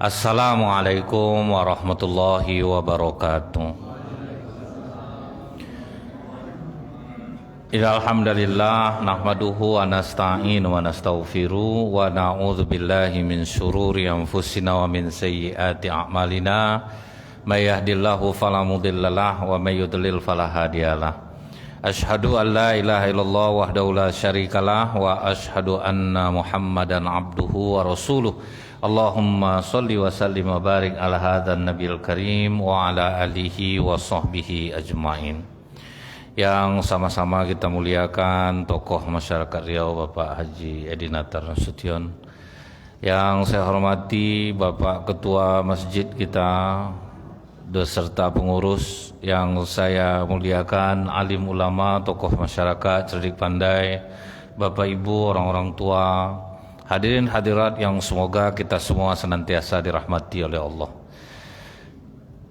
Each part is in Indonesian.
Assalamualaikum warahmatullahi wabarakatuh. Alhamdulillah nahmaduhu wa nasta'inu wa nastaghfiru wa na'udzu billahi min syururi anfusina wa min sayyiati a'malina. May yahdihillahu fala mudhillalah wa may yudlil fala hadiyalah. Asyhadu an la ilaha illallah wahdahu la syarikalah wa asyhadu anna Muhammadan abduhu wa rasuluh. Allahumma salli wa sallim wa barik ala hadzal nabiyil karim wa ala alihi wa sahbihi ajmain. Yang sama-sama kita muliakan tokoh masyarakat Riau Bapak Haji Edi Natar Nasution. Yang saya hormati Bapak Ketua Masjid kita beserta pengurus. Yang saya muliakan alim ulama, tokoh masyarakat, cerdik pandai, Bapak Ibu, orang-orang tua, hadirin hadirat yang semoga kita semua senantiasa dirahmati oleh Allah.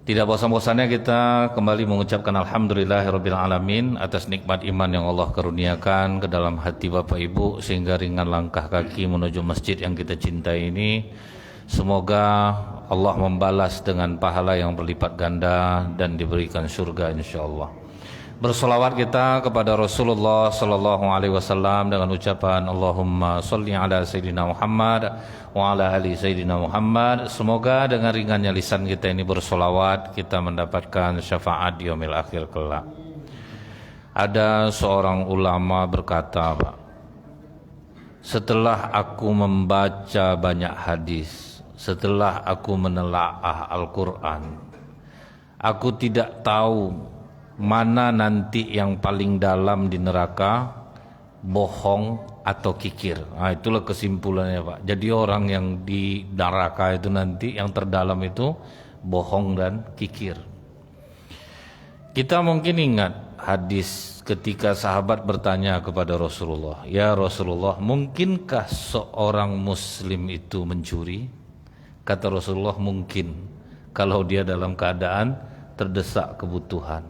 Tidak bosan-bosannya kita kembali mengucapkan alhamdulillahirabbil alamin atas nikmat iman yang Allah karuniakan ke dalam hati Bapak Ibu sehingga ringan langkah kaki menuju masjid yang kita cintai ini. Semoga Allah membalas dengan pahala yang berlipat ganda dan diberikan surga insyaallah. Bersolawat kita kepada Rasulullah sallallahu alaihi wasallam dengan ucapan Allahumma sholli ala sayyidina Muhammad wa ala ali sayyidina Muhammad. Semoga dengan ringannya lisan kita ini bersolawat kita mendapatkan syafaat di yaumil akhir kelak. Ada seorang ulama berkata, Pak, setelah aku membaca banyak hadis, setelah aku menelaah Al-Quran, aku tidak tahu mana nanti yang paling dalam di neraka, bohong atau kikir. Nah, itulah kesimpulannya, Pak. Jadi orang yang di neraka itu nanti yang terdalam itu bohong dan kikir. Kita mungkin ingat hadis ketika sahabat bertanya kepada Rasulullah, "Ya Rasulullah, mungkinkah seorang muslim itu mencuri?" Kata Rasulullah, mungkin kalau dia dalam keadaan terdesak kebutuhan.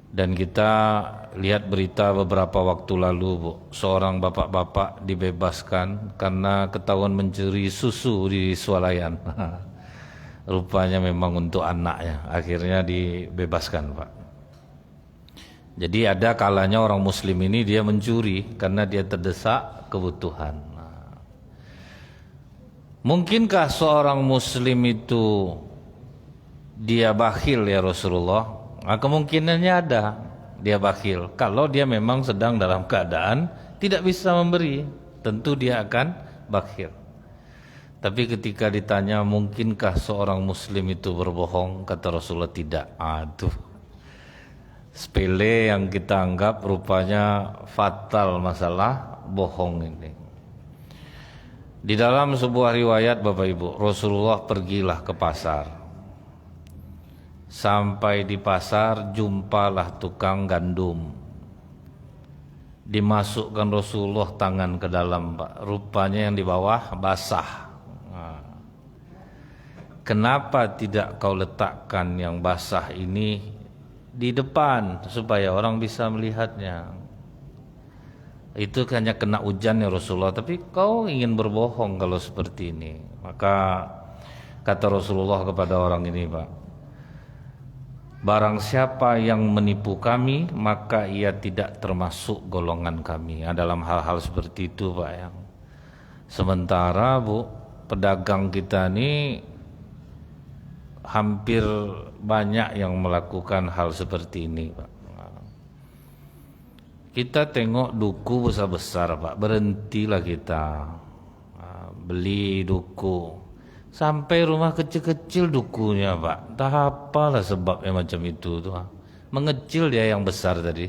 Dan kita lihat berita beberapa waktu lalu, Bu, seorang bapak-bapak dibebaskan karena ketahuan mencuri susu di swalayan. Rupanya memang untuk anaknya, akhirnya dibebaskan, Pak. Jadi ada kalanya orang muslim ini dia mencuri karena dia terdesak kebutuhan. Mungkinkah seorang muslim itu dia bakhil ya Rasulullah? Nah, kemungkinannya ada dia bakhil kalau dia memang sedang dalam keadaan tidak bisa memberi, tentu dia akan bakhil. Tapi ketika ditanya mungkinkah seorang muslim itu berbohong, kata Rasulullah tidak. Aduh, sepele yang kita anggap rupanya fatal masalah bohong ini. Di dalam sebuah riwayat Bapak Ibu, Rasulullah pergilah ke pasar. Sampai di pasar jumpalah tukang gandum. Dimasukkan Rasulullah tangan ke dalam, Pak. Rupanya yang di bawah basah. Nah, kenapa tidak kau letakkan yang basah ini di depan supaya orang bisa melihatnya? Itu hanya kena hujan ya Rasulullah, tapi kau ingin berbohong kalau seperti ini. Maka kata Rasulullah kepada orang ini, Pak, barang siapa yang menipu kami maka ia tidak termasuk golongan kami. Nah, dalam hal-hal seperti itu, Pak, yang sementara, Bu, pedagang kita ini hampir banyak yang melakukan hal seperti ini, Pak. Kita tengok duku besar-besar, Pak, berhentilah kita beli duku. Sampai rumah kecil-kecil dukunya, Pak. Entah apalah sebabnya macam itu tuh. Mengecil dia yang besar tadi.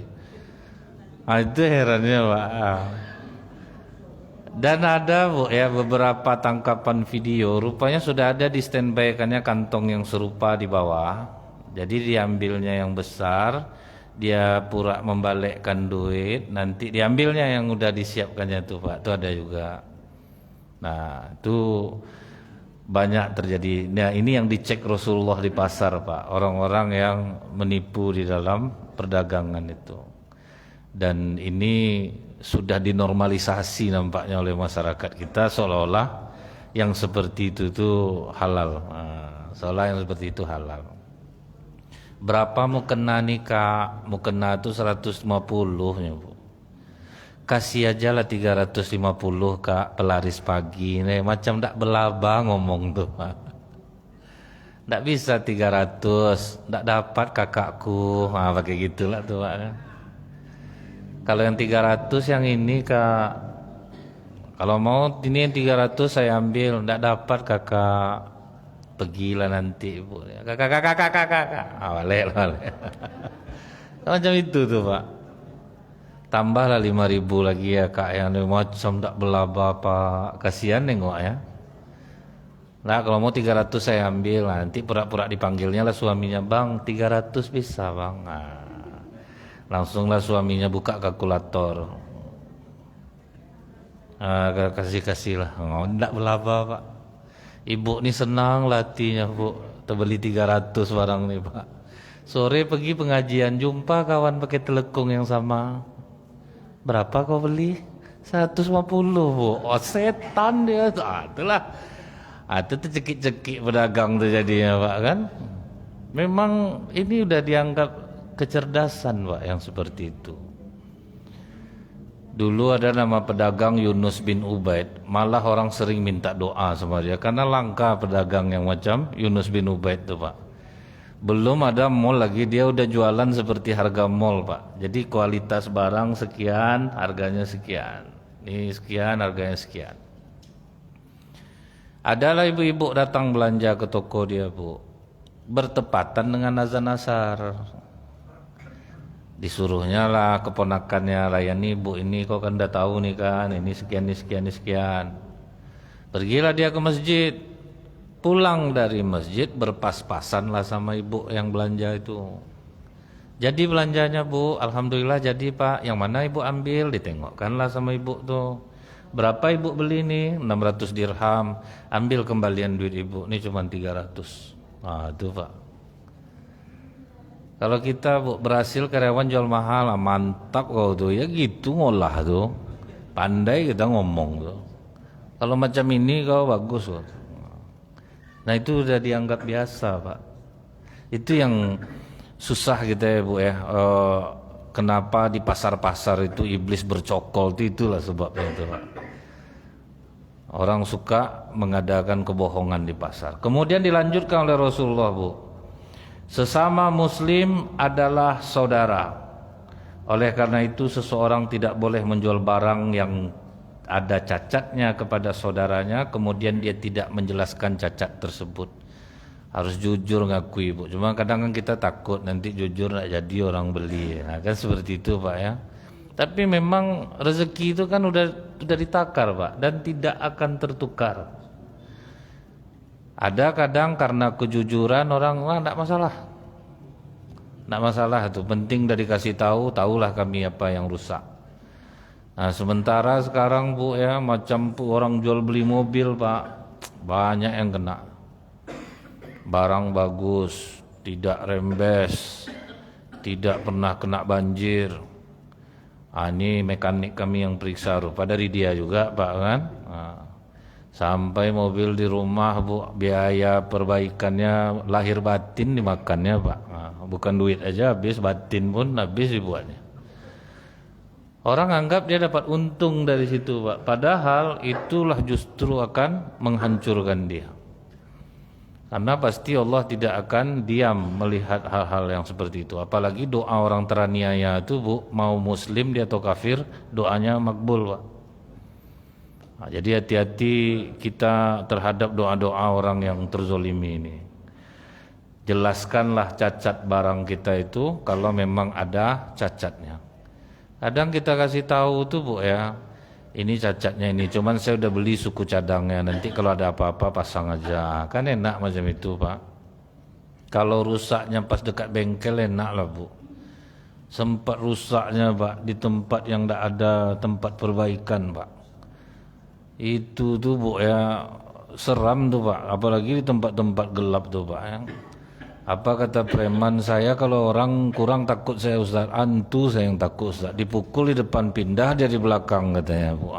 Nah, itu herannya, Pak. Dan ada, Bu, ya, beberapa tangkapan video, rupanya sudah ada di standby-kannya kantong yang serupa di bawah. Jadi diambilnya yang besar, dia pura membalikkan duit, nanti diambilnya yang udah disiapkannya tuh, Pak. Itu ada juga. Nah, itu banyak terjadi. Nah, ini yang dicek Rasulullah di pasar, Pak. Orang-orang yang menipu di dalam perdagangan itu. Dan ini sudah dinormalisasi nampaknya oleh masyarakat kita, seolah-olah yang seperti itu tuh halal. Seolah yang seperti itu halal. Berapa mukena nikah? Mukena tuh 150 ya Bu. Kasih aja lah 350 Kak pelaris pagi. Nih macam ndak belaba ngomong tuh Pak. Ndak bisa 300, ndak dapat kakakku. Pakai gitulah tuh Pak. Kalau yang 300 yang ini Kak. Kalau mau ini yang 300 saya ambil, ndak dapat kakak. Pergilah nanti Ibu. Kakak. Balik. Macam itu tuh Pak. Tambahlah 5.000 lagi ya Kak, yang macam ndak belaba Pak. Kasihan nengok ya. Nah kalau mau 300 saya ambil, nanti pura-pura dipanggilnya lah suaminya, Bang 300 bisa Bang. Langsunglah suaminya buka kalkulator. Kasih lah, ndak belaba Pak. Ibu nih senang latihnya Bu, terbeli 300 barang nih Pak. Sore pergi pengajian, jumpa kawan pakai telekung yang sama. Berapa kau beli? 150 Bu. Oh setan dia. Itulah. Itu tuh cekik-cekik pedagang tuh jadinya Pak kan. Memang ini udah dianggap kecerdasan Pak yang seperti itu. Dulu ada nama pedagang Yunus bin Ubaid, malah orang sering minta doa sama dia karena langka pedagang yang macam Yunus bin Ubaid tuh Pak. Belum ada mall lagi, dia udah jualan seperti harga mall Pak. Jadi kualitas barang sekian, harganya sekian. Ini sekian, harganya sekian. Adalah ibu-ibu datang belanja ke toko dia Bu, bertepatan dengan azan asar. Disuruhnya lah keponakannya, layani Bu ini kok kan udah tahu nih kan, ini sekian, ini sekian, ini sekian. Pergilah dia ke masjid. Pulang dari masjid berpas-pasan lah sama ibu yang belanja itu. Jadi belanjanya Bu, alhamdulillah jadi Pak. Yang mana ibu ambil? Ditengokkanlah sama ibu tuh. Berapa ibu beli nih? 600 dirham. Ambil kembalian duit ibu. Ini cuma 300. Nah itu Pak. Kalau kita Bu berhasil karyawan jual mahal, mantap kau tuh. Ya gitu ngolah tuh. Pandai kita ngomong tuh. Kalau macam ini kau bagus tuh. Nah itu udah dianggap biasa Pak. Itu yang susah kita ya Bu ya. Kenapa di pasar-pasar itu iblis bercokol, itulah sebabnya itu Pak. Orang suka mengadakan kebohongan di pasar. Kemudian dilanjutkan oleh Rasulullah Bu. Sesama muslim adalah saudara. Oleh karena itu seseorang tidak boleh menjual barang yang ada cacatnya kepada saudaranya, kemudian dia tidak menjelaskan cacat tersebut. Harus jujur ngakui Bu. Cuma kadang kan kita takut nanti jujur nak jadi orang beli. Nah kan seperti itu Pak ya. Tapi memang rezeki itu kan udah ditakar Pak, dan tidak akan tertukar. Ada kadang karena kejujuran orang, wah enggak masalah. Enggak masalah itu, penting dari kasih tahu, tahulah kami apa yang rusak. Nah sementara sekarang Bu ya, macam orang jual beli mobil Pak, banyak yang kena. Barang bagus, tidak rembes, tidak pernah kena banjir. Ini mekanik kami yang periksa, rupa dari dia juga Pak kan. Sampai mobil di rumah Bu, biaya perbaikannya lahir batin dimakannya Pak. Bukan duit aja habis, batin pun habis dibuatnya. Orang anggap dia dapat untung dari situ Pak, padahal itulah justru akan menghancurkan dia. Karena pasti Allah tidak akan diam melihat hal-hal yang seperti itu. Apalagi doa orang teraniaya itu Bu, mau muslim dia atau kafir, doanya makbul Pak. Nah, jadi hati-hati kita terhadap doa-doa orang yang terzolimi ini. Jelaskanlah cacat barang kita itu kalau memang ada cacatnya. Kadang kita kasih tahu tuh Bu ya, ini cacatnya ini, cuman saya udah beli suku cadangnya, nanti kalau ada apa-apa pasang aja. Kan enak macam itu Pak. Kalau rusaknya pas dekat bengkel enak lah Bu. Sempat rusaknya Pak di tempat yang tidak ada tempat perbaikan Pak. Itu tuh Bu ya seram tuh Pak, apalagi di tempat-tempat gelap tuh Pak ya. Apa kata preman saya, kalau orang kurang takut saya Ustaz, antu saya yang takut Ustaz. Dipukul di depan, pindah dia di belakang katanya Bu.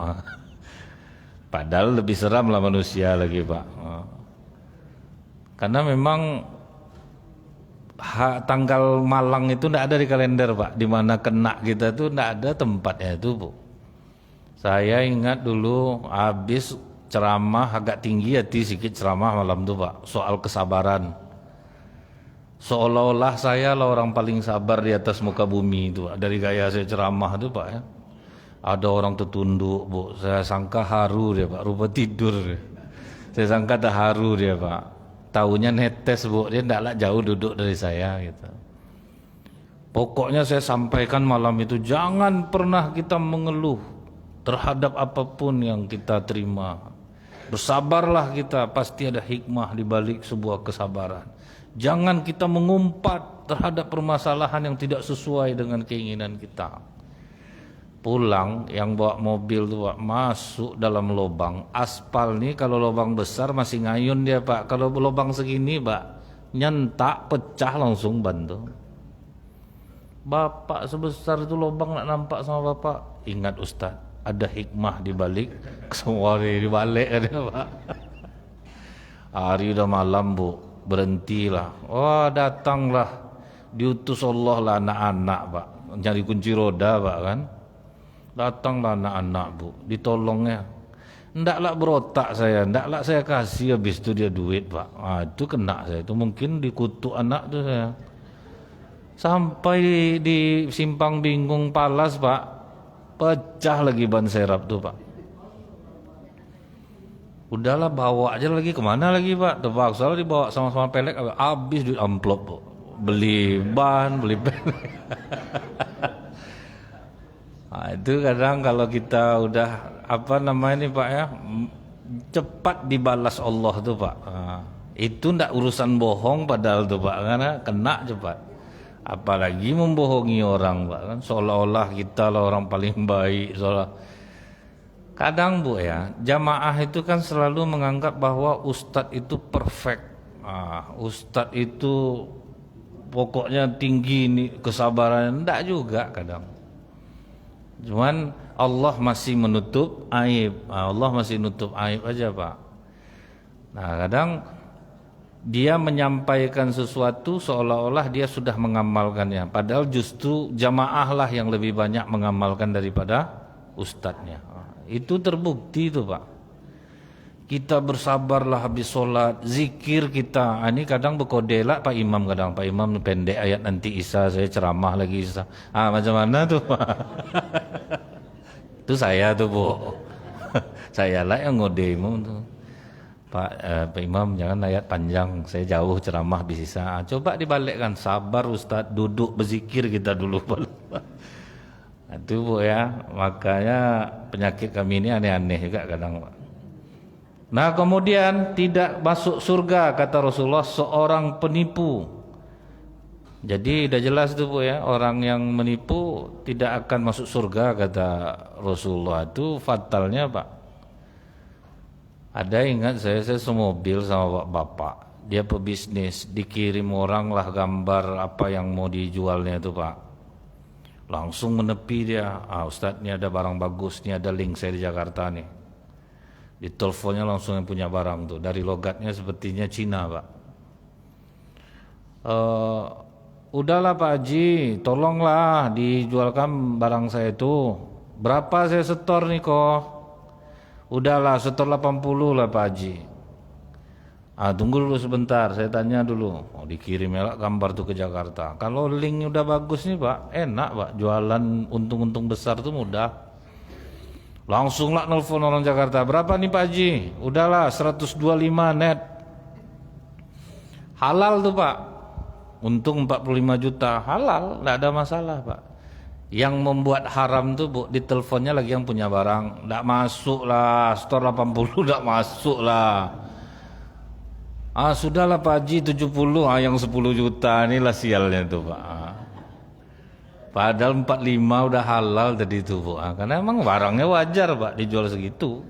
Padahal lebih seram lah manusia lagi Pak. Karena memang tanggal malang itu tidak ada di kalender Pak. Di mana kena kita itu tidak ada tempatnya itu Bu. Saya ingat dulu habis ceramah agak tinggi hati sedikit ceramah malam itu Pak. Soal kesabaran. Seolah-olah saya lah orang paling sabar di atas muka bumi itu Pak. Dari gaya saya ceramah itu Pak ya. Ada orang tertunduk Bu, saya sangka haru dia Pak, rupa tidur. Saya sangka tak haru dia Pak. Taunya netes Bu, dia tidaklah jauh duduk dari saya gitu. Pokoknya saya sampaikan malam itu, jangan pernah kita mengeluh terhadap apapun yang kita terima. Bersabarlah kita, pasti ada hikmah di balik sebuah kesabaran. Jangan kita mengumpat terhadap permasalahan yang tidak sesuai dengan keinginan kita. Pulang yang bawa mobil tuh Pak, masuk dalam lubang aspal nih. Kalau lubang besar masih ngayun dia Pak, kalau lubang segini Pak nyentak pecah langsung bantu. Bapak sebesar itu lubang nak nampak sama Bapak. Ingat Ustaz, ada hikmah di balik semua di balik ada Pak. Hari udah malam Bu, berhentilah. Wah datanglah diutus Allah lah anak-anak Pak, nyari kunci roda Pak kan. Datanglah anak-anak Bu, ditolongnya. Ndaklah berotak saya, ndaklah saya kasih habis itu dia duit Pak. Itu kena saya, itu mungkin dikutuk anak tuh saya. Sampai di Simpang Bingung Palas Pak, pecah lagi ban serep tuh Pak. Udahlah bawa aja lagi, kemana lagi Pak? Terpaksa lah dibawa sama-sama pelek, habis duit amplop Bu. Beli ban, beli pelek. Nah, itu kadang kalau kita udah apa namanya nih Pak ya, cepat dibalas Allah tuh Pak. Itu ndak urusan bohong padahal tuh Pak, karena kena cepat. Apalagi membohongi orang Pak kan, seolah-olah kita lah orang paling baik. Kadang Bu ya, jamaah itu kan selalu menganggap bahwa ustadz itu perfect. Ustadz itu pokoknya tinggi nih kesabaran, ndak juga kadang. Cuman Allah masih menutup aib. Allah masih nutup aib aja Pak. Nah kadang dia menyampaikan sesuatu seolah-olah dia sudah mengamalkannya. Padahal justru jamaah lah yang lebih banyak mengamalkan daripada ustadznya. Itu terbukti itu Pak. Kita bersabarlah habis sholat, zikir kita. Ini kadang berkode lah Pak Imam kadang. Pak Imam pendek ayat nanti Isa, saya ceramah lagi Isa. Macam mana tuh Pak? Itu saya tuh Bu. Saya lah yang ngode Imam tuh. Pak Imam jangan ayat panjang, saya jauh ceramah habis Isa. Coba dibalikkan, sabar Ustaz, duduk berzikir kita dulu. Itu Bu ya, makanya penyakit kami ini aneh-aneh juga kadang Pak. Nah kemudian tidak masuk surga kata Rasulullah seorang penipu. Jadi udah jelas tuh Bu ya, orang yang menipu tidak akan masuk surga kata Rasulullah. Itu fatalnya Pak. Ada ingat saya semobil sama bapak, dia pebisnis, dikirim orang lah gambar apa yang mau dijualnya itu Pak. Langsung menepi dia, Ustadz ini ada barang bagus, ini ada link saya di Jakarta nih. Di teleponnya langsung yang punya barang tuh, dari logatnya sepertinya Cina Pak. Udahlah Pak Haji, tolonglah dijualkan barang saya itu. Berapa saya setor nih kok? Udahlah setor 80 lah Pak Haji. Tunggu dulu sebentar, saya tanya dulu. Dikirim ya gambar tuh ke Jakarta. Kalau link udah bagus nih Pak, enak Pak, jualan untung-untung besar tuh mudah. Langsung lah nelfon orang Jakarta, berapa nih Pak Haji? Udahlah 125 net. Halal tuh Pak, untung 45 juta, halal, tidak ada masalah Pak. Yang membuat haram tuh Bu, di teleponnya lagi yang punya barang, tidak masuk lah, store 80 tidak masuk lah. Sudahlah Pak Haji 70, yang 10 juta inilah sialnya tuh Pak. Padahal 45 udah halal tadi itu Bu. Karena emang barangnya wajar Pak dijual segitu.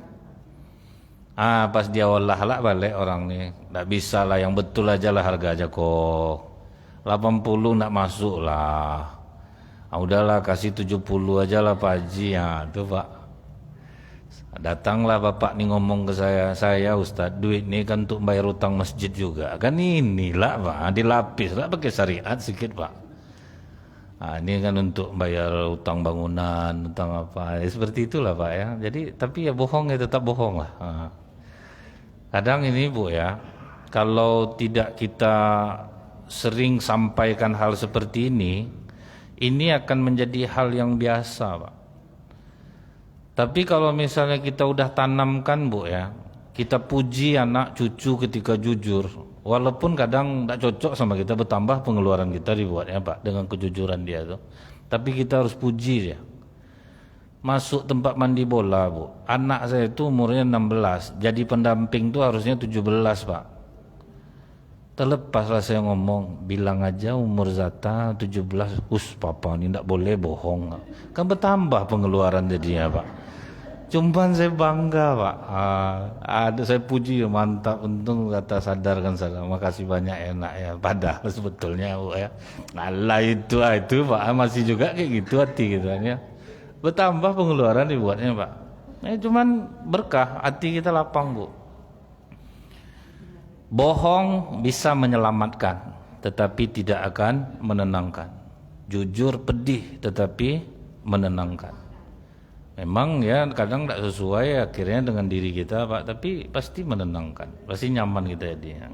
Pas dia olah lah balik orang nih, nggak bisa lah, yang betul aja lah harga aja kok. 80 nggak masuk lah. Udahlah kasih 70 aja lah Pak Haji. Tuh Pak. Datanglah bapak nih ngomong ke saya Ustadz, duit ini kan untuk bayar utang masjid juga. Kan inilah Pak, dilapis lah pakai syariat sedikit Pak. Ini kan untuk bayar utang bangunan, utang apa, seperti itulah Pak ya. Jadi tapi ya bohong ya tetap bohong lah. Kadang ini Bu ya, kalau tidak kita sering sampaikan hal seperti ini akan menjadi hal yang biasa Pak. Tapi kalau misalnya kita udah tanamkan Bu ya, kita puji anak cucu ketika jujur, walaupun kadang tidak cocok sama kita, bertambah pengeluaran kita dibuatnya Pak dengan kejujuran dia tuh. Tapi kita harus puji dia. Masuk tempat mandi bola Bu, anak saya itu umurnya 16, jadi pendamping tuh harusnya 17 Pak. Terlepaslah saya ngomong, bilang aja umur Zata 17, papa ini tidak boleh bohong. Kan bertambah pengeluaran jadinya Pak. Cuman saya bangga Pak, ada saya puji mantap, untung kata sadarkan saya, makasih banyak enak ya. Padahal sebetulnya Bu ya, Allah itu Pak masih juga kayak gitu hati gitu ya. Bertambah pengeluaran dibuatnya Pak. Cuman berkah, hati kita lapang Bu. Bohong bisa menyelamatkan, tetapi tidak akan menenangkan. Jujur pedih, tetapi menenangkan. Memang ya kadang tidak sesuai akhirnya dengan diri kita Pak, tapi pasti menenangkan, pasti nyaman kita jadinya.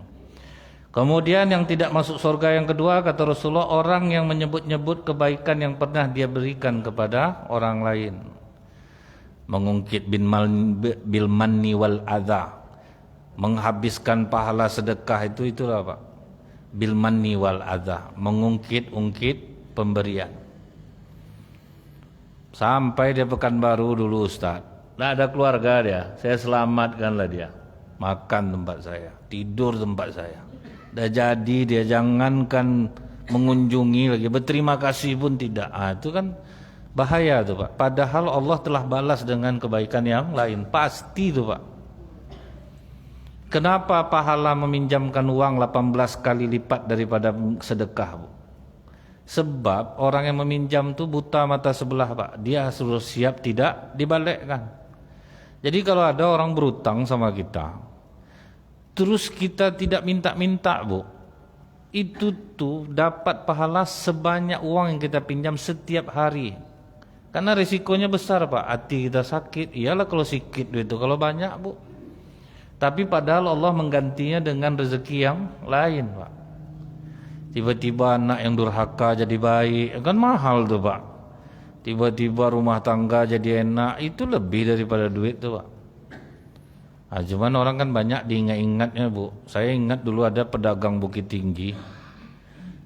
Kemudian yang tidak masuk surga yang kedua kata Rasulullah, orang yang menyebut-nyebut kebaikan yang pernah dia berikan kepada orang lain. Mengungkit bil manni wal adha, menghabiskan pahala sedekah itulah Pak. Bil manni wal adha, mengungkit-ungkit pemberian. Sampai dia Pekanbaru dulu Ustaz, tidak ada keluarga dia, saya selamatkanlah dia. Makan tempat saya, tidur tempat saya. Dah jadi dia jangankan mengunjungi lagi, berterima kasih pun tidak. Itu kan bahaya tuh Pak. Padahal Allah telah balas dengan kebaikan yang lain, pasti tuh Pak. Kenapa pahala meminjamkan uang 18 kali lipat daripada sedekah Bu? Sebab orang yang meminjam tu buta mata sebelah Pak, dia sudah siap tidak dibalikkan. Jadi kalau ada orang berutang sama kita, terus kita tidak minta-minta Bu, itu tuh dapat pahala sebanyak uang yang kita pinjam setiap hari. Karena risikonya besar Pak, hati kita sakit, iyalah kalau sikit duit itu, kalau banyak Bu. Tapi padahal Allah menggantinya dengan rezeki yang lain Pak. Tiba-tiba anak yang durhaka jadi baik, kan mahal tuh Pak. Tiba-tiba rumah tangga jadi enak, itu lebih daripada duit tuh Pak. Cuman orang kan banyak diingat-ingatnya Bu. Saya ingat dulu ada pedagang Bukit Tinggi,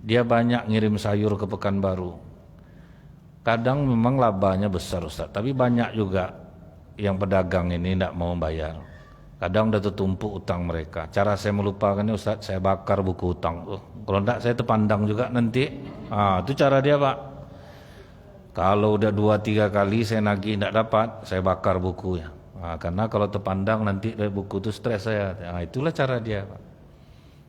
dia banyak ngirim sayur ke Pekanbaru. Kadang memang labanya besar Ustaz, tapi banyak juga yang pedagang ini tidak mau bayar. Kadang udah tertumpuk utang mereka. Cara saya melupakannya Ustaz, saya bakar buku utang. Kalau enggak saya terpandang juga nanti. Itu cara dia Pak. Kalau udah 2-3 kali saya nagih tidak dapat, saya bakar bukunya. Karena kalau terpandang nanti dari buku itu stres saya. Itulah cara dia Pak.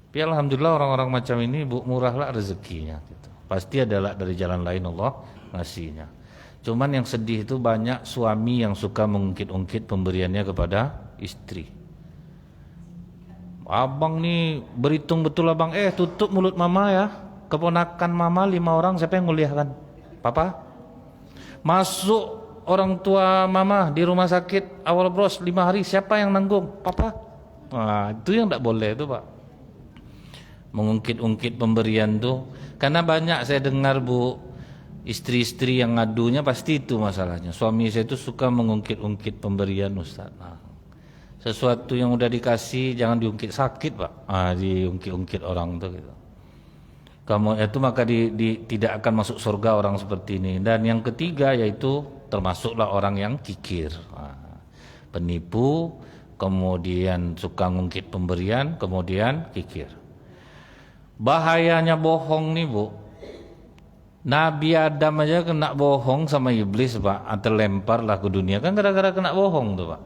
Tapi alhamdulillah orang-orang macam ini Bu, murahlah rezekinya gitu. Pasti adalah dari jalan lain Allah ngasihnya. Cuman yang sedih itu banyak suami yang suka mengungkit-ungkit pemberiannya kepada istri. Abang nih berhitung betul abang, tutup mulut mama ya. Keponakan mama 5 orang, siapa yang nguliahkan? Papa? Masuk orang tua mama di rumah sakit awal bros 5 hari, siapa yang nanggung? Papa? Itu yang tidak boleh itu Pak. Mengungkit-ungkit pemberian tuh. Karena banyak saya dengar Bu, istri-istri yang ngadunya pasti itu masalahnya. Suami saya itu suka mengungkit-ungkit pemberian Ustaz. Sesuatu yang udah dikasih jangan diungkit, sakit Pak. Diungkit-ungkit orang tuh gitu. Kamu itu maka tidak akan masuk surga orang seperti ini. Dan yang ketiga yaitu termasuklah orang yang kikir, penipu, kemudian suka ngungkit pemberian, kemudian kikir. Bahayanya bohong nih Bu. Nabi Adam aja kena bohong sama iblis Pak, terlemparlah ke dunia kan gara-gara kena bohong tuh Pak.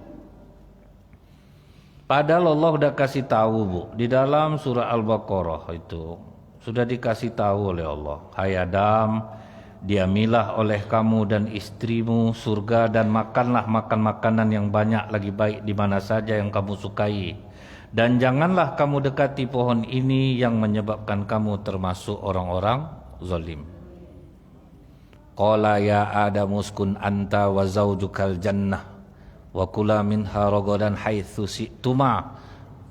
Padahal Allah udah kasih tahu Bu, di dalam surah Al-Baqarah itu sudah dikasih tahu oleh Allah. Hai Adam, Diamilah oleh kamu dan istrimu surga dan makanlah makanan yang banyak lagi baik di mana saja yang kamu sukai. Dan janganlah kamu dekati pohon ini yang menyebabkan kamu termasuk orang-orang zalim. Qala ya Adamu uskun anta wa zawjukal jannah wa kula minha ragadan haitsu syi'tuma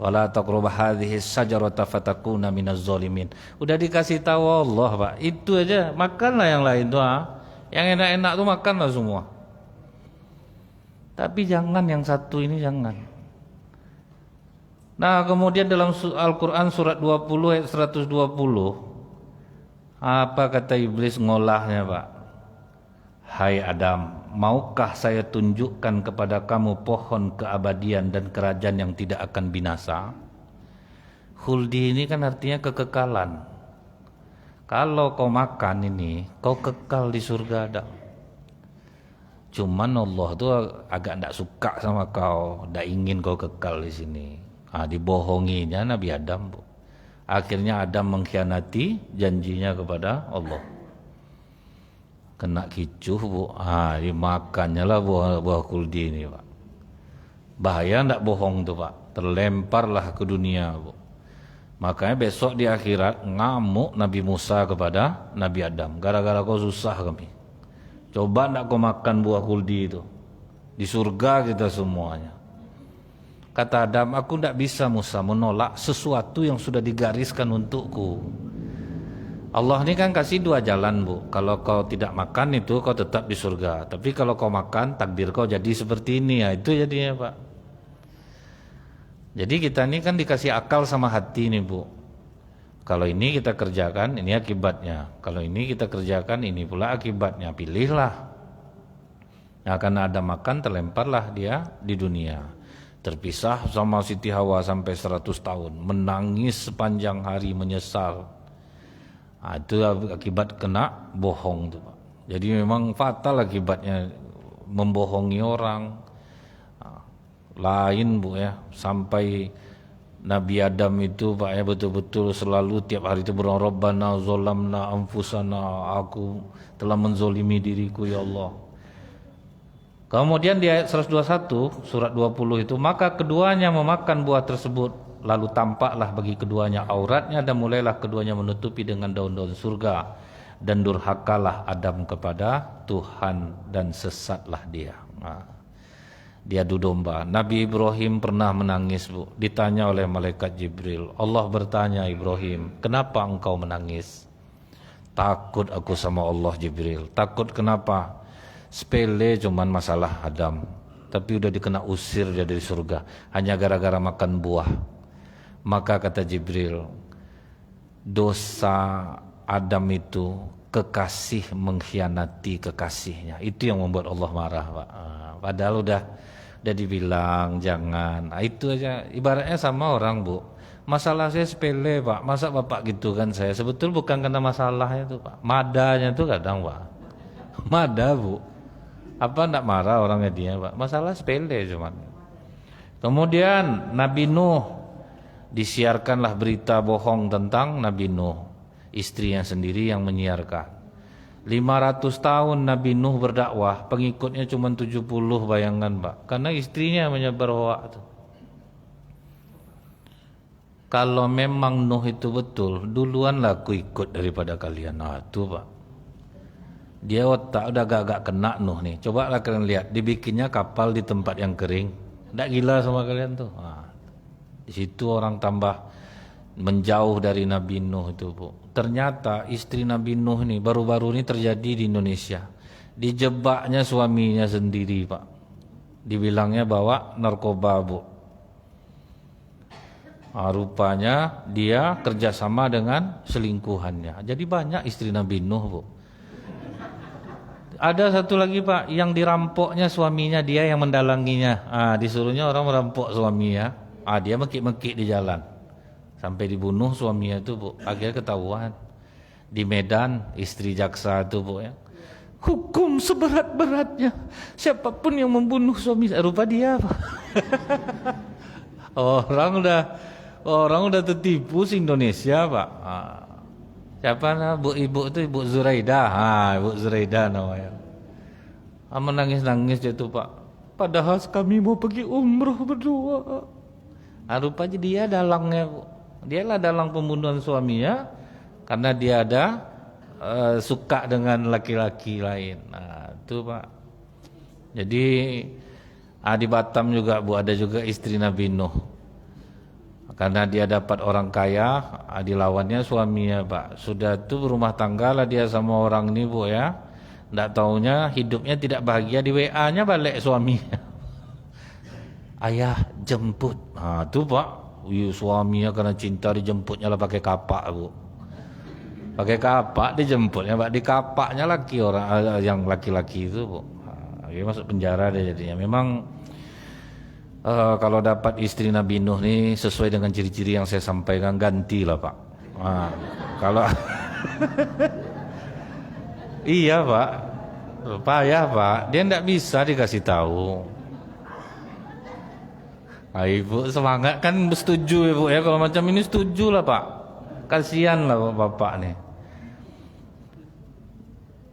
wa la taqrabu hadhihi syajarata fatakuna minaz zalimin. Udah dikasih tahu Allah, Pak. Itu aja, makanlah yang lain tuh. Yang enak-enak tuh makanlah semua. Tapi jangan yang satu ini, jangan. Nah, kemudian dalam Al-Qur'an surat 20 ayat 120 apa kata iblis ngolahnya, Pak? Hai Adam, maukah saya tunjukkan kepada kamu pohon keabadian dan kerajaan yang tidak akan binasa? Khuldi ini kan artinya kekekalan. Kalau kau makan ini, kau kekal di surga ada. Cuman Allah tuh agak tidak suka sama kau, tidak ingin kau kekal di sini. Dibohonginya Nabi Adam, Bu. Akhirnya Adam mengkhianati janjinya kepada Allah. Kena kicuh, Bu. Dimakannya lah buah khuldi ini, Pak. Bahaya ndak bohong tuh, Pak. Terlemparlah ke dunia, Bu. Makanya besok di akhirat ngamuk Nabi Musa kepada Nabi Adam. Gara-gara kau susah kami. Coba ndak kau makan buah khuldi itu. Di surga kita semuanya. Kata Adam, aku ndak bisa Musa menolak sesuatu yang sudah digariskan untukku. Allah ini kan kasih dua jalan, Bu. Kalau kau tidak makan itu kau tetap di surga. Tapi kalau kau makan takdir kau jadi seperti ini, ya itu jadinya, Pak. Jadi kita ini kan dikasih akal sama hati nih, Bu. Kalau ini kita kerjakan, ini akibatnya. Kalau ini kita kerjakan, ini pula akibatnya. Pilihlah. Nah, karena ada makan terlemparlah dia di dunia. Terpisah sama Siti Hawa sampai 100 tahun. Menangis sepanjang hari menyesal. Itu akibat kena bohong tuh, Pak. Jadi memang fatal akibatnya membohongi orang. Lain, Bu, ya. Sampai Nabi Adam itu, Pak, ya, betul-betul selalu tiap hari itu berdoa, Rabbana zolamna anfusana, aku telah menzolimi diriku ya Allah. Kemudian di ayat 121 surat 20 itu, maka keduanya memakan buah tersebut, lalu tampaklah bagi keduanya auratnya dan mulailah keduanya menutupi dengan daun-daun surga, dan durhakalah Adam kepada Tuhan dan sesatlah dia. Dia adu domba. Nabi Ibrahim pernah menangis, Bu. Ditanya oleh malaikat Jibril. Allah bertanya, Ibrahim, kenapa engkau menangis? Takut aku sama Allah, Jibril. Takut kenapa? Sepele cuman masalah Adam. Tapi udah dikena usir dia dari surga. Hanya gara-gara makan buah. Maka kata Jibril, dosa Adam itu kekasih mengkhianati kekasihnya. Itu yang membuat Allah marah, Pak. Padahal udah dibilang jangan. Itu aja ibaratnya sama orang, Bu. Masalah saya sepele, Pak. Masa Bapak gitu kan saya? Sebetulnya bukan karena masalahnya itu, Pak. Madanya itu kadang, Pak. Mada, Bu. Apa enggak marah orangnya dia, Pak? Masalah sepele cuman. Kemudian Nabi Nuh, disiarkanlah berita bohong tentang Nabi Nuh. Istrinya sendiri yang menyiarkan. 500 tahun Nabi Nuh berdakwah, pengikutnya cuma 70, bayangkan, Pak. Karena istrinya menyebar hoak. Kalau memang Nuh itu betul, duluanlah aku ikut daripada kalian. Itu, Pak. Dia otak udah agak kena Nuh nih. Coba lah kalian lihat, dibikinnya kapal di tempat yang kering. Nggak gila sama kalian tuh. Di situ orang tambah menjauh dari Nabi Nuh itu, Bu. Ternyata istri Nabi Nuh nih baru-baru ini terjadi di Indonesia. Dijebaknya suaminya sendiri, Pak. Dibilangnya bawa narkoba, Bu. Rupanya dia kerjasama dengan selingkuhannya. Jadi banyak istri Nabi Nuh, Bu. Ada satu lagi, Pak, yang dirampoknya suaminya, dia yang mendalanginya. Disuruhnya orang merampok suaminya. Dia mekik-mekik di jalan. Sampai dibunuh suaminya itu, Bu. Akhirnya ketahuan. Di Medan, istri jaksa itu, Bu, ya. Hukum seberat-beratnya. Siapapun yang membunuh suami, rupa dia, Pak. Orang udah tertipu di Indonesia, Pak. Siapa nama ibu itu Ibu Zuraidah. Ibu Zuraidah namanya. Menangis-nangis dia tuh Pak. Padahal kami mau pergi umroh berdua. Rupanya dia dalangnya Bu. Dialah dalang pembunuhan suaminya karena dia ada suka dengan laki-laki lain. Nah, itu Pak. Jadi di Batam juga Bu ada juga istri Nabi Nuh. Karena dia dapat orang kaya, dilawannya suaminya Pak. Sudah tuh berumah tangga lah dia sama orang ini Bu ya. Nggak taunya hidupnya tidak bahagia, di WA-nya balik suaminya. Ayah jemput. Tuh Pak, suaminya karena cinta dijemputnya lah pakai kapak Bu. Pakai kapak dijemputnya Pak, di kapaknya laki orang yang laki-laki itu Bu. Dia masuk penjara dia jadinya. Memang kalau dapat istri Nabi Nuh nih sesuai dengan ciri-ciri yang saya sampaikan, gantilah Pak. Kalau iya Pak, payah Pak, dia tidak bisa dikasih tahu. Ibu semangat kan setuju Ibu ya, kalau macam ini setuju lah Pak. Kasihan lah Bapak nih.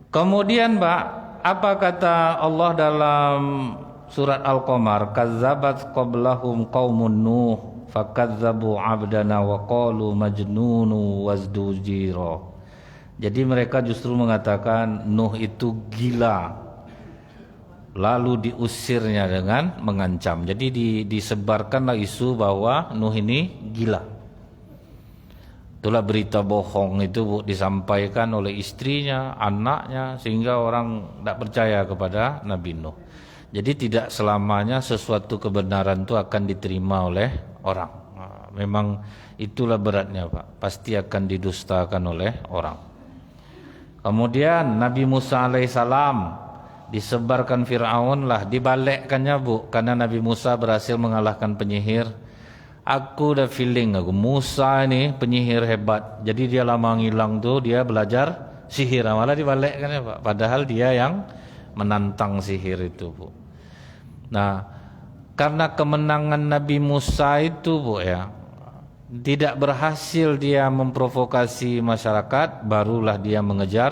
Kemudian Pak, apa kata Allah dalam Surat Al-Qamar, kazzabat qablahum qaumun Nuh fakazzabu 'abdana wa qalu majnunu wazdujira. Jadi mereka justru mengatakan Nuh itu gila. Lalu diusirnya dengan mengancam. Jadi disebarkanlah isu bahwa Nuh ini gila. Itulah berita bohong itu Bu, disampaikan oleh istrinya, anaknya, sehingga orang tidak percaya kepada Nabi Nuh. Jadi tidak selamanya sesuatu kebenaran itu akan diterima oleh orang. Memang itulah beratnya Pak. Pasti akan didustakan oleh orang. Kemudian Nabi Musa alaihissalam disebarkan Fir'aun lah, dibalikkannya Bu. Karena Nabi Musa berhasil mengalahkan penyihir. Aku udah feeling Musa ini penyihir hebat. Jadi dia lama ngilang tuh, dia belajar sihir. Malah dibalikkan ya Pak. Padahal dia yang menantang sihir itu Bu. Nah, karena kemenangan Nabi Musa itu Bu ya, tidak berhasil dia memprovokasi masyarakat, barulah dia mengejar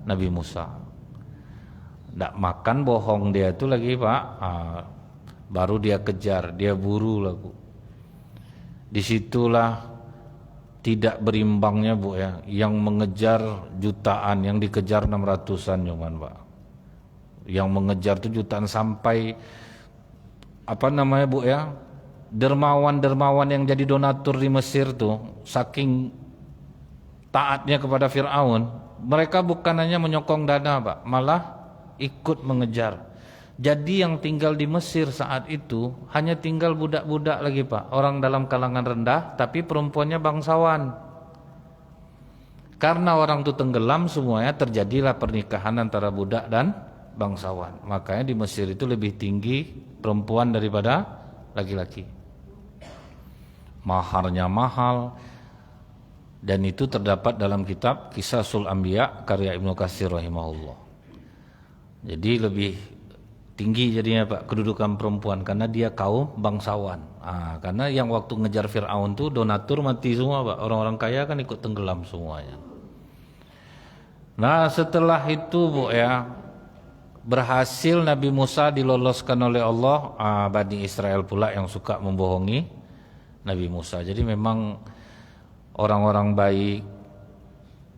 Nabi Musa. Tidak makan bohong dia itu lagi Pak, baru dia kejar, dia buru lah Bu. Disitulah tidak berimbangnya Bu ya, yang mengejar jutaan, yang dikejar 600-an cuman Pak. Yang mengejar itu jutaan sampai Bu ya, dermawan-dermawan yang jadi donatur di Mesir tuh saking taatnya kepada Fir'aun, mereka bukan hanya menyokong dana Pak, malah ikut mengejar. Jadi yang tinggal di Mesir saat itu hanya tinggal budak-budak lagi Pak, orang dalam kalangan rendah, tapi perempuannya bangsawan. Karena orang itu tenggelam semuanya, terjadilah pernikahan antara budak dan bangsawan. Makanya di Mesir itu lebih tinggi perempuan daripada laki-laki. Maharnya mahal. Dan itu terdapat dalam kitab Qisasul Anbiya karya Ibnu Katsir rahimahullah. Jadi lebih tinggi jadinya Pak kedudukan perempuan karena dia kaum bangsawan. Karena yang waktu ngejar Fir'aun tuh donatur mati semua Pak. Orang-orang kaya kan ikut tenggelam semuanya. Nah setelah itu Bu ya, berhasil Nabi Musa diloloskan oleh Allah. Bani Israel pula yang suka membohongi Nabi Musa. Jadi memang orang-orang baik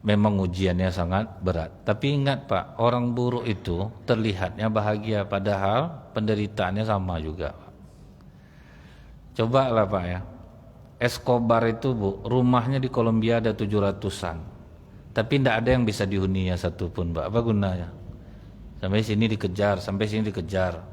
memang ujiannya sangat berat. Tapi ingat Pak, orang buruk itu terlihatnya bahagia padahal penderitaannya sama juga Pak. Coba lah Pak ya, Escobar itu Bu, rumahnya di Kolombia ada 700-an, tapi tidak ada yang bisa dihuninya satupun Pak. Apa gunanya? Sampai sini dikejar, sampai sini dikejar.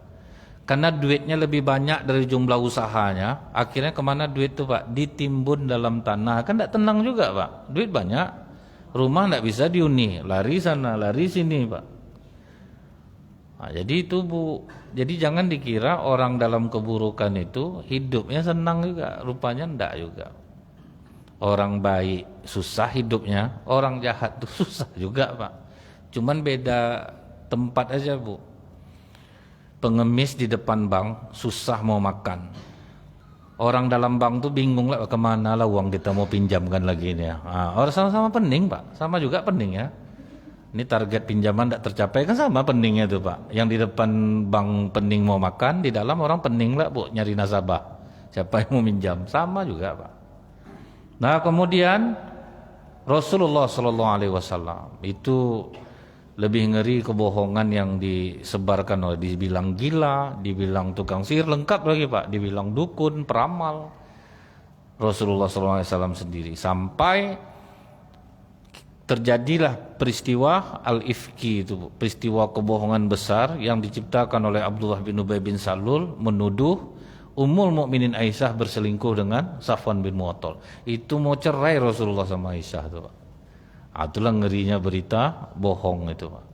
Karena duitnya lebih banyak dari jumlah usahanya, akhirnya kemana duit itu Pak? Ditimbun dalam tanah. Kan tidak tenang juga Pak, duit banyak, rumah tidak bisa dihuni, lari sana, lari sini Pak. Jadi itu Bu, jadi jangan dikira orang dalam keburukan itu hidupnya senang juga, rupanya tidak juga. Orang baik susah hidupnya, orang jahat itu susah juga Pak. Cuman beda tempat aja Bu. Pengemis di depan bank susah mau makan. Orang dalam bank tuh bingung lah kemana lah uang kita mau pinjamkan lagi ini ya. Orang sama-sama pening Pak, sama juga pening ya. Ini target pinjaman tidak tercapai kan sama peningnya tuh Pak. Yang di depan bank pening mau makan, di dalam orang pening lah Bu nyari nasabah. Siapa yang mau minjam? Sama juga Pak. Nah kemudian Rasulullah Sallallahu Alaihi Wasallam itu lebih ngeri kebohongan yang disebarkan oleh dibilang gila, dibilang tukang sihir, lengkap lagi Pak, dibilang dukun, peramal. Rasulullah Sallallahu Alaihi Wasallam sendiri sampai terjadilah peristiwa al-ifki itu, peristiwa kebohongan besar yang diciptakan oleh Abdullah bin Ubay bin Salul menuduh Ummul Mukminin Aisyah berselingkuh dengan Safwan bin Mu'attal. Itu mau cerai Rasulullah sama Aisyah itu Pak. Itulah ngerinya berita bohong itu Pak.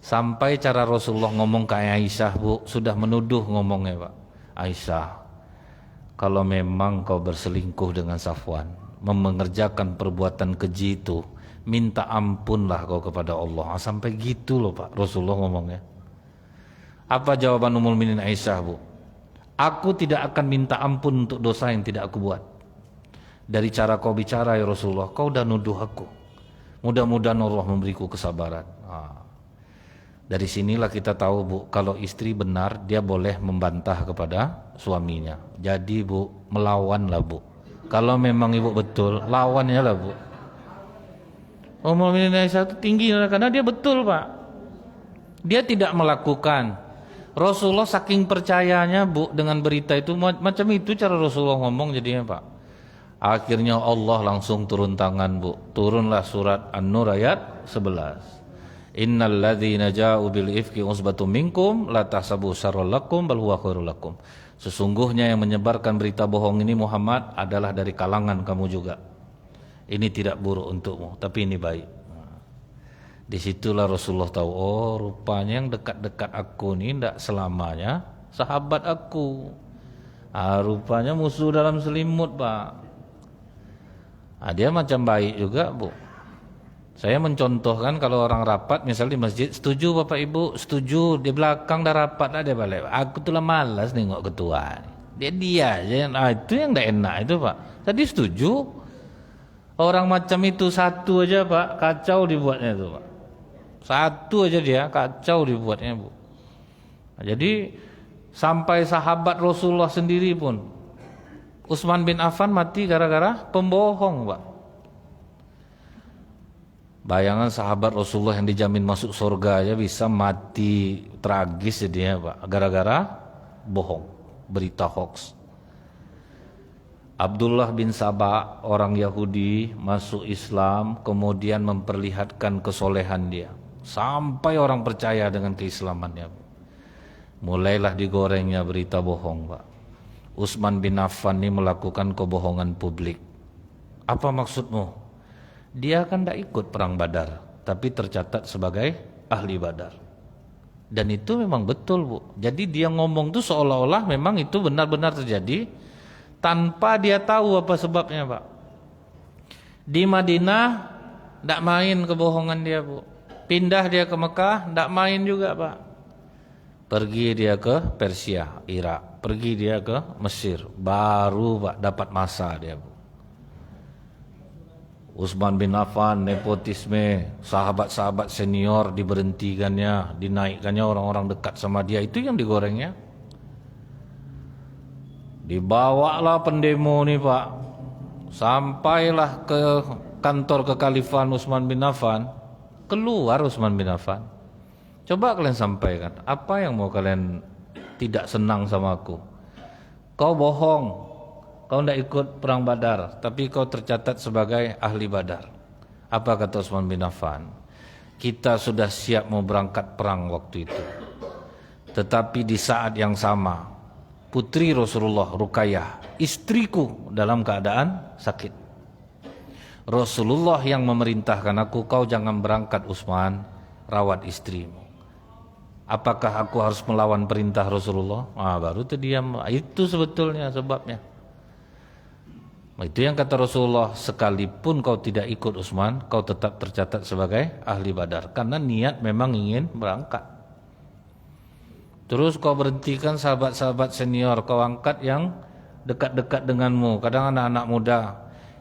Sampai cara Rasulullah ngomong ke Aisyah Bu, sudah menuduh ngomongnya Pak. Aisyah, kalau memang kau berselingkuh dengan Safwan, mengerjakan perbuatan keji itu, minta ampunlah kau kepada Allah. Sampai gitu loh Pak Rasulullah ngomongnya. Apa jawaban Ummul Mukminin Aisyah Bu? Aku tidak akan minta ampun untuk dosa yang tidak aku buat. Dari cara kau bicara ya Rasulullah, kau udah nuduh aku. Mudah-mudahan Allah memberiku kesabaran. Dari sinilah kita tahu Bu, kalau istri benar dia boleh membantah kepada suaminya. Jadi Bu, melawanlah Bu. Kalau memang ibu betul, lawannya lah Bu. Ummul Mukminin Aisyah itu tinggi karena dia betul Pak. Dia tidak melakukan. Rasulullah saking percayanya Bu dengan berita itu, macam itu cara Rasulullah ngomong jadinya Pak. Akhirnya Allah langsung turun tangan Bu. Turunlah surat An-Nur ayat 11. Innal ladzina ja'u bil ifki usbatum minkum la tahsabu syarral lakum bal huwa khairul lakum. Sesungguhnya yang menyebarkan berita bohong ini Muhammad adalah dari kalangan kamu juga. Ini tidak buruk untukmu, tapi ini baik. Disitulah Rasulullah tahu, oh rupanya yang dekat-dekat aku ini tidak selamanya sahabat aku. Rupanya musuh dalam selimut Pak. Dia macam baik juga Bu. Saya mencontohkan kalau orang rapat misalnya di masjid, setuju Bapak Ibu, setuju, di belakang dah rapat lah dia balik. Aku tuh lah malas nengok ketua. Dia aja, itu yang tidak enak itu Pak. Tadi setuju. Orang macam itu satu aja Pak, kacau dibuatnya itu Pak. Satu aja dia, kacau dibuatnya Bu. Jadi sampai sahabat Rasulullah sendiri pun, Utsman bin Affan mati gara-gara pembohong Pak. Bayangan sahabat Rasulullah yang dijamin masuk surga aja bisa mati tragis jadinya Pak, gara-gara bohong, berita hoax. Abdullah bin Sabah, orang Yahudi, masuk Islam, kemudian memperlihatkan kesolehan dia. Sampai orang percaya dengan keislamannya. Mulailah digorengnya berita bohong Pak. Utsman bin Affan ini melakukan kebohongan publik. Apa maksudmu? Dia kan tidak ikut perang Badar, tapi tercatat sebagai ahli Badar. Dan itu memang betul Bu. Jadi dia ngomong tuh seolah-olah memang itu benar-benar terjadi, tanpa dia tahu apa sebabnya Pak. Di Madinah tidak main kebohongan dia Bu. Pindah dia ke Mekah tidak main juga Pak. Pergi dia ke Persia, Irak. Pergi dia ke Mesir. Baru Pak dapat masa dia Bu. Utsman bin Affan, nepotisme, sahabat-sahabat senior diberhentikannya, dinaikkannya orang-orang dekat sama dia, itu yang digorengnya. Dibawalah pendemo nih Pak, sampailah ke kantor kekhalifahan Utsman bin Affan. Keluar Utsman bin Affan, coba kalian sampaikan apa yang mau kalian tidak senang sama aku. Kau bohong, kau tidak ikut perang Badar, tapi kau tercatat sebagai ahli Badar. Apa kata Utsman bin Affan? Kita sudah siap mau berangkat perang waktu itu, tetapi di saat yang sama putri Rasulullah Ruqayyah, istriku, dalam keadaan sakit. Rasulullah yang memerintahkan aku, kau jangan berangkat Utsman, rawat istrimu. Apakah aku harus melawan perintah Rasulullah? Baru itu diam. Itu sebetulnya sebabnya. Itu yang kata Rasulullah, sekalipun kau tidak ikut Utsman, kau tetap tercatat sebagai ahli Badar, karena niat memang ingin berangkat. Terus kau berhentikan sahabat-sahabat senior, kau angkat yang dekat-dekat denganmu. Kadang anak-anak muda,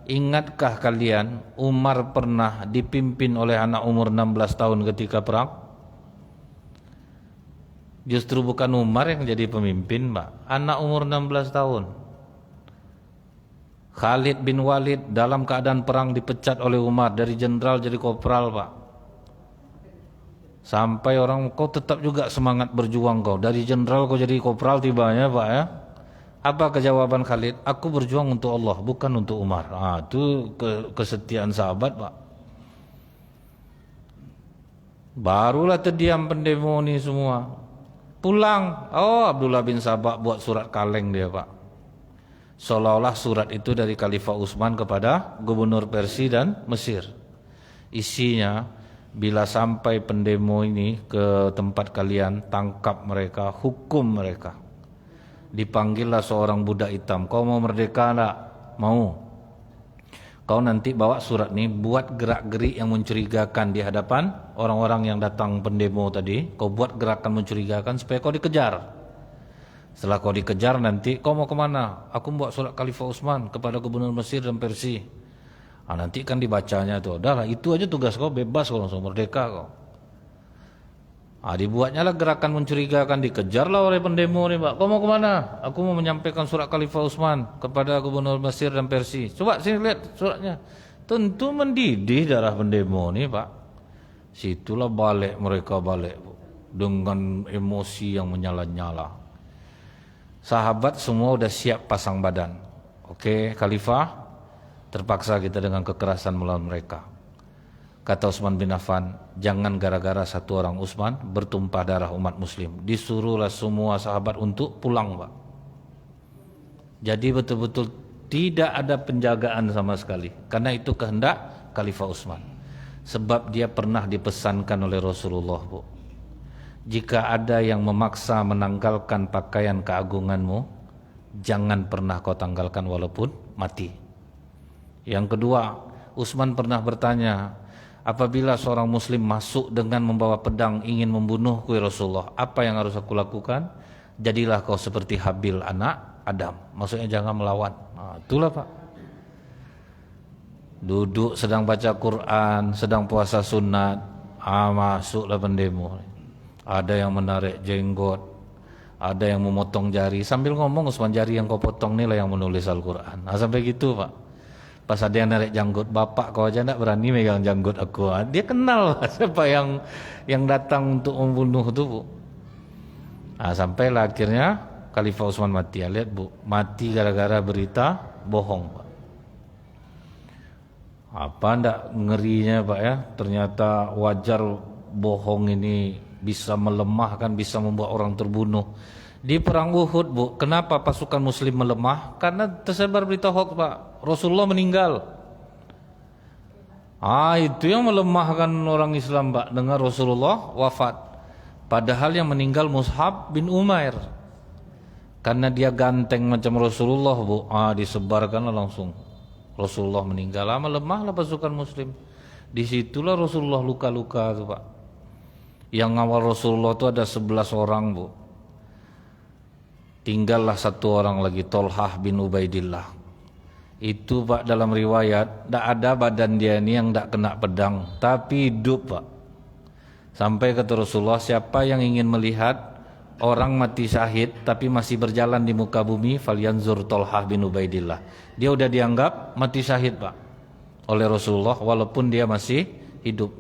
ingatkah kalian Umar pernah dipimpin oleh anak umur 16 tahun ketika perang? Justru bukan Umar yang jadi pemimpin, Pak. Anak umur 16 tahun. Khalid bin Walid dalam keadaan perang dipecat oleh Umar dari jenderal jadi kopral, Pak. Sampai orang, kau tetap juga semangat berjuang kau. Dari jenderal kau jadi kopral tibanya, Pak ya. Apa kejawaban Khalid? Aku berjuang untuk Allah, bukan untuk Umar. Itu kesetiaan sahabat, Pak. Barulah terdiam pendemo ini semua. Pulang. Oh, Abdullah bin Sabah buat surat kaleng dia, Pak. Seolah-olah surat itu dari Khalifah Utsman kepada gubernur Persia dan Mesir. Isinya, bila sampai pendemo ini ke tempat kalian, tangkap mereka, hukum mereka. Dipanggillah seorang budak hitam. Kau mau merdeka enggak? Mau. Kau nanti bawa surat ini, buat gerak-gerik yang mencurigakan di hadapan orang-orang yang datang pendemo tadi. Kau buat gerakan mencurigakan supaya kau dikejar. Setelah kau dikejar nanti, kau mau kemana? Aku membawa surat Khalifah Utsman kepada gubernur Mesir dan Persia. Nanti kan dibacanya tuh. Udahlah, itu aja tugas kau, bebas kau, langsung merdeka kau. Dibuatnya lah gerakan mencurigakan, dikejarlah oleh pendemo nih, Pak. Kau mau kemana? Aku mau menyampaikan surat Khalifah Utsman kepada gubernur Mesir dan Persia. Coba sini lihat suratnya. Tentu mendidih darah pendemo nih, Pak. Situlah balik mereka balik, Bu, dengan emosi yang menyala-nyala. Sahabat semua udah siap pasang badan. Oke, Khalifah, terpaksa kita dengan kekerasan melawan mereka. Kata Utsman bin Affan, jangan gara-gara satu orang Utsman bertumpah darah umat muslim. Disuruhlah semua sahabat untuk pulang, Pak. Jadi betul-betul tidak ada penjagaan sama sekali. Karena itu kehendak Khalifah Utsman. Sebab dia pernah dipesankan oleh Rasulullah, Bu. Jika ada yang memaksa menanggalkan pakaian keagunganmu, jangan pernah kau tanggalkan walaupun mati. Yang kedua, Utsman pernah bertanya, apabila seorang muslim masuk dengan membawa pedang ingin membunuhku ya Rasulullah, apa yang harus aku lakukan? Jadilah kau seperti Habil anak Adam. Maksudnya jangan melawan. Itulah, Pak. Duduk sedang baca Quran, sedang puasa sunat, masuklah pendemo. Ada yang menarik jenggot, ada yang memotong jari. Sambil ngomong, Utsman, jari yang kau potong ni lah yang menulis Al-Quran. Sampai gitu, Pak. Pas ada yang narik janggut, bapak kau aja tak berani megang janggut aku. Dia kenal siapa yang datang untuk membunuh itu, Bu. Sampailah akhirnya Khalifah Utsman mati. Lihat, Bu, mati gara-gara berita bohong, Pak. Apa ndak ngerinya, Pak ya? Ternyata wajar bohong ini bisa melemahkan, bisa membuat orang terbunuh. Di perang Uhud, Bu, kenapa pasukan muslim melemah? Karena tersebar berita hoax, Pak. Rasulullah meninggal. Itu yang melemahkan orang Islam, Pak. Dengar Rasulullah wafat. Padahal yang meninggal Mus'ab bin Umair. Karena dia ganteng macam Rasulullah, Bu. Disebarkanlah langsung. Rasulullah meninggal, melemahlah pasukan muslim. Disitulah Rasulullah luka-luka tuh, Pak. Yang awal Rasulullah itu ada 11 orang, Bu. Tinggallah satu orang lagi, Tolhah bin Ubaidillah. Itu, Pak, dalam riwayat tidak ada badan dia ini yang tidak kena pedang, tapi hidup, Pak. Sampai kata Rasulullah, siapa yang ingin melihat orang mati syahid tapi masih berjalan di muka bumi, falyanzur Tolhah bin Ubaidillah. Dia udah dianggap mati syahid, Pak, oleh Rasulullah walaupun dia masih hidup.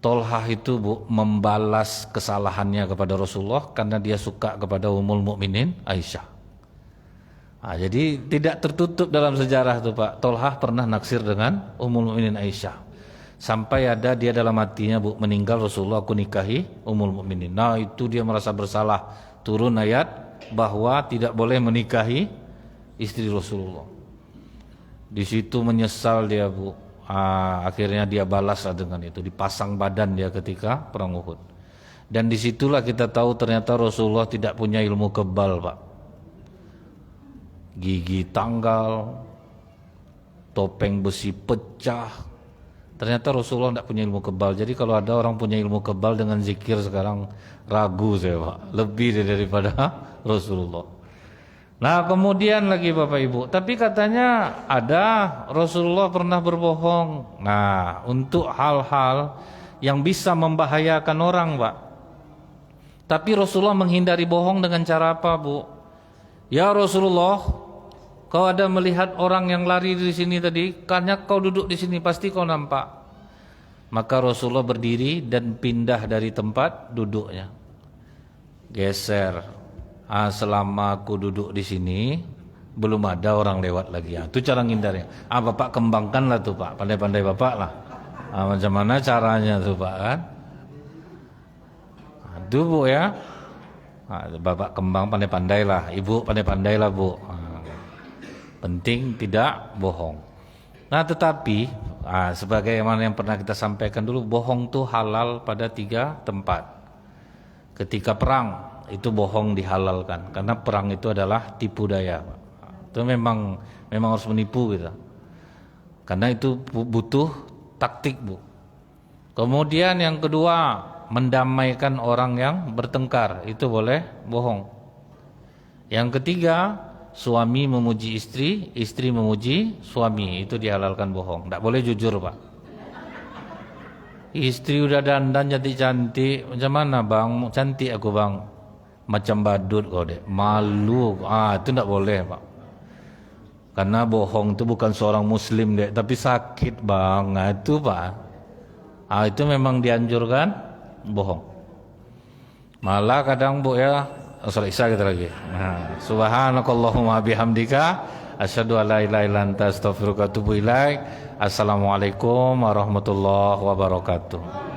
Tolhah itu, Bu, membalas kesalahannya kepada Rasulullah karena dia suka kepada Ummul Mukminin Aisyah. Jadi tidak tertutup dalam sejarah itu, Pak. Tolhah pernah naksir dengan Ummul Mukminin Aisyah. Sampai ada dia dalam hatinya, Bu, meninggal Rasulullah aku nikahi Ummul Mukminin. Itu dia merasa bersalah. Turun ayat bahwa tidak boleh menikahi istri Rasulullah. Di situ menyesal dia, Bu. Akhirnya dia balaslah dengan itu, dipasang badan dia ketika perang Uhud. Dan disitulah kita tahu ternyata Rasulullah tidak punya ilmu kebal, Pak. Gigi tanggal, topeng besi pecah. Ternyata Rasulullah tidak punya ilmu kebal. Jadi kalau ada orang punya ilmu kebal dengan zikir sekarang ragu saya, Pak. Lebih daripada Rasulullah. Nah kemudian lagi Bapak Ibu, tapi katanya ada Rasulullah pernah berbohong. Nah untuk hal-hal yang bisa membahayakan orang Pak. Tapi Rasulullah menghindari bohong dengan cara apa Bu? Ya Rasulullah, kau ada melihat orang yang lari di sini tadi, karena kau duduk di sini pasti kau nampak. Maka Rasulullah berdiri dan pindah dari tempat duduknya. Geser. Selama aku duduk di sini belum ada orang lewat lagi. Itu cara ngindarnya. Bapak kembangkanlah tuh Pak, pandai-pandai Bapak lah. Macam mana caranya tuh Pak kan? Itu Bu ya. Bapak kembang pandai-pandai lah, Ibu pandai-pandai lah Bu. Penting tidak bohong. Nah tetapi sebagaimana yang pernah kita sampaikan dulu, bohong tuh halal pada 3 tempat. Ketika perang itu bohong dihalalkan, karena perang itu adalah tipu daya. Itu memang harus menipu gitu. Karena itu butuh taktik Bu. Kemudian yang kedua, mendamaikan orang yang bertengkar, itu boleh bohong. Yang ketiga, suami memuji istri, istri memuji suami, itu dihalalkan bohong. Tidak boleh jujur Pak. Istri udah dandan cantik-cantik, macam mana bang? Cantik aku bang. Macam badut kau dek, malu. Itu tidak boleh Pak. Karena bohong itu bukan seorang muslim dek, tapi sakit bang. Itu Pak. Itu memang dianjurkan bohong. Malah kadang Bu ya, salat Isya kita lagi. Subhanakallahumma bihamdika asyhadu an la ilaha illa anta astaghfiruka wa atubu ilaik. Assalamualaikum warahmatullahi wabarakatuh.